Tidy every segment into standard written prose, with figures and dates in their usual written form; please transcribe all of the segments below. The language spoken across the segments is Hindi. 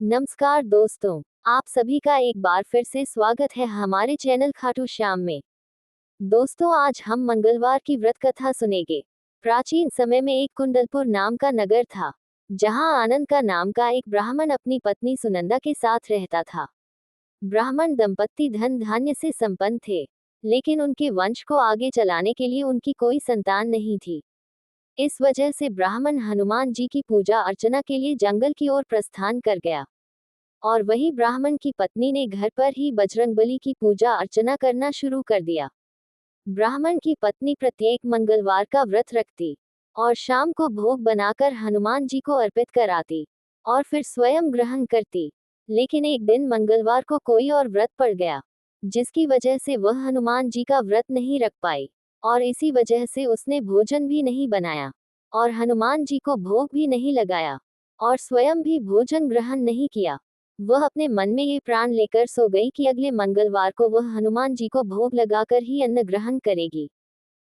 नमस्कार दोस्तों, आप सभी का एक बार फिर से स्वागत है हमारे चैनल खाटू श्याम में। दोस्तों, आज हम मंगलवार की व्रत कथा सुनेंगे। प्राचीन समय में एक कुंडलपुर नाम का नगर था, जहां आनंद का नाम का एक ब्राह्मण अपनी पत्नी सुनंदा के साथ रहता था। ब्राह्मण दंपत्ति धन धान्य से संपन्न थे, लेकिन उनके वंश को आगे चलाने के लिए उनकी कोई संतान नहीं थी। इस वजह से ब्राह्मण हनुमान जी की पूजा अर्चना के लिए जंगल की ओर प्रस्थान कर गया। और वही ब्राह्मण की पत्नी ने घर पर ही बजरंगबली की पूजा अर्चना करना शुरू कर दिया। ब्राह्मण की पत्नी प्रत्येक मंगलवार का व्रत रखती और शाम को भोग बनाकर हनुमान जी को अर्पित कराती और फिर स्वयं ग्रहण करती। लेकिन एक दिन मंगलवार को कोई और व्रत पड़ गया, जिसकी वजह से वह हनुमान जी का व्रत नहीं रख पाई, और इसी वजह से उसने भोजन भी नहीं बनाया और हनुमान जी को भोग भी नहीं लगाया और स्वयं भी भोजन ग्रहण नहीं किया। वह अपने मन में ये प्राण लेकर सो गई कि अगले मंगलवार को वह हनुमान जी को भोग लगाकर ही अन्न ग्रहण करेगी।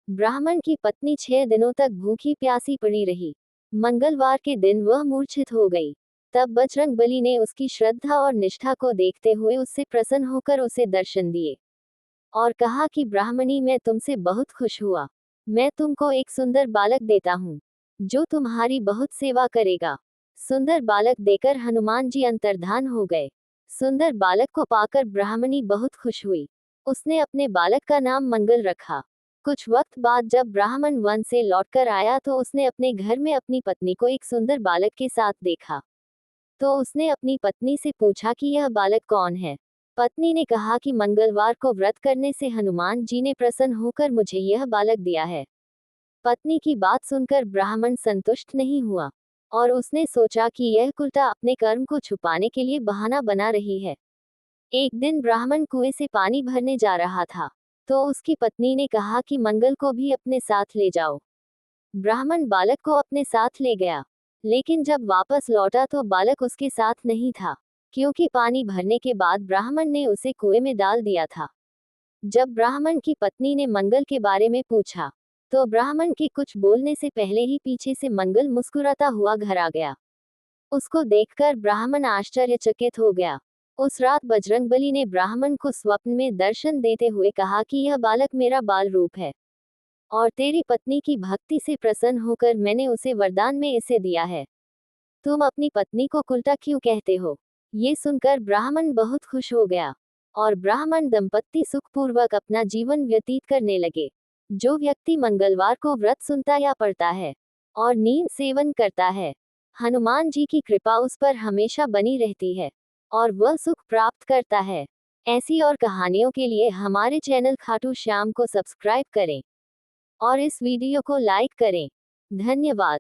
ब्राह्मण की पत्नी 6 दिनों तक भूखी प्यासी पड़ी रही। मंगलवार के दिन वह मूर्छित हो गई। तब बजरंगबली ने उसकी श्रद्धा और निष्ठा को देखते हुए उससे प्रसन्न होकर उसे दर्शन दिए और कहा कि ब्राह्मणी, मैं तुमसे बहुत खुश हुआ। मैं तुमको एक सुंदर बालक देता हूँ, जो तुम्हारी बहुत सेवा करेगा। सुंदर बालक देकर हनुमान जी अंतर्धान हो गए। सुंदर बालक को पाकर ब्राह्मणी बहुत खुश हुई। उसने अपने बालक का नाम मंगल रखा। कुछ वक्त बाद जब ब्राह्मण वन से लौटकर आया तो उसने अपने घर में अपनी पत्नी को एक सुंदर बालक के साथ देखा। तो उसने अपनी पत्नी से पूछा कि यह बालक कौन है। पत्नी ने कहा कि मंगलवार को व्रत करने से हनुमान जी ने प्रसन्न होकर मुझे यह बालक दिया है। पत्नी की बात सुनकर ब्राह्मण संतुष्ट नहीं हुआ और उसने सोचा कि यह कुलटा अपने कर्म को छुपाने के लिए बहाना बना रही है। एक दिन ब्राह्मण कुएं से पानी भरने जा रहा था, तो उसकी पत्नी ने कहा कि मंगल को भी अपने साथ ले जाओ। ब्राह्मण बालक को अपने साथ ले गया, लेकिन जब वापस लौटा तो बालक उसके साथ नहीं था, क्योंकि पानी भरने के बाद ब्राह्मण ने उसे कुएं में डाल दिया था। जब ब्राह्मण की पत्नी ने मंगल के बारे में पूछा, तो ब्राह्मण के कुछ बोलने से पहले ही पीछे से मंगल मुस्कुराता हुआ घर आ गया। उसको देखकर ब्राह्मण आश्चर्यचकित हो गया। उस रात बजरंगबली ने ब्राह्मण को स्वप्न में दर्शन देते हुए कहा कि यह बालक मेरा बाल रूप है और तेरी पत्नी की भक्ति से प्रसन्न होकर मैंने उसे वरदान में इसे दिया है। तुम अपनी पत्नी को कुलटा क्यों कहते हो? ये सुनकर ब्राह्मण बहुत खुश हो गया और ब्राह्मण दंपत्ति सुखपूर्वक अपना जीवन व्यतीत करने लगे। जो व्यक्ति मंगलवार को व्रत सुनता या पढ़ता है और नींद सेवन करता है, हनुमान जी की कृपा उस पर हमेशा बनी रहती है और वह सुख प्राप्त करता है। ऐसी और कहानियों के लिए हमारे चैनल खाटू श्याम को सब्सक्राइब करें और इस वीडियो को लाइक करें। धन्यवाद।